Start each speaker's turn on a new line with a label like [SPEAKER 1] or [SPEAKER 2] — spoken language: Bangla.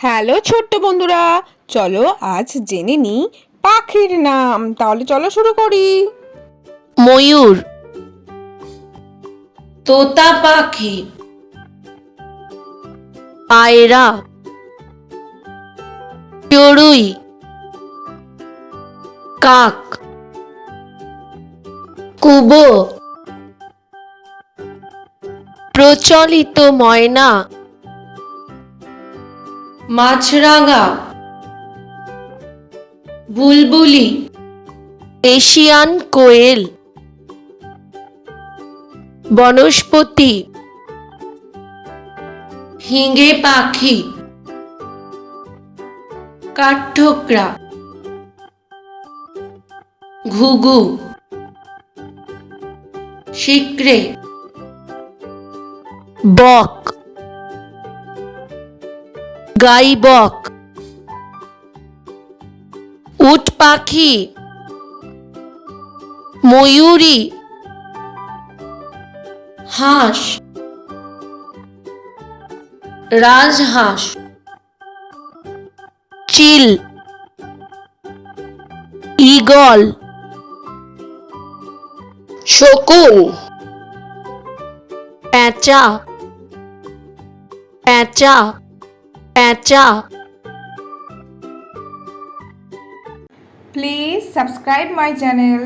[SPEAKER 1] হ্যালো ছোট্ট বন্ধুরা, চলো আজ জেনে নিই পাখির নাম। তাহলে চলো শুরু করি।
[SPEAKER 2] ময়ূর, তোতা পাখি, পায়রা, চড়ুই, কাক, কুবো, প্রচলিত ময়না, মাছরাঙা, বুলবুলি, এশিয়ান কোয়েল, বনস্পতি, হিঙে পাখি, কাঠঠোকরা, ঘুঘু, শিক্রে, বক, গাইবক, উট পাখি, ময়ূরী, হাঁস, রাজহাঁস, চিল, ঈগল, শকুন, পেঁচা, পেঁচা, পেঁচা।
[SPEAKER 1] Please subscribe my channel.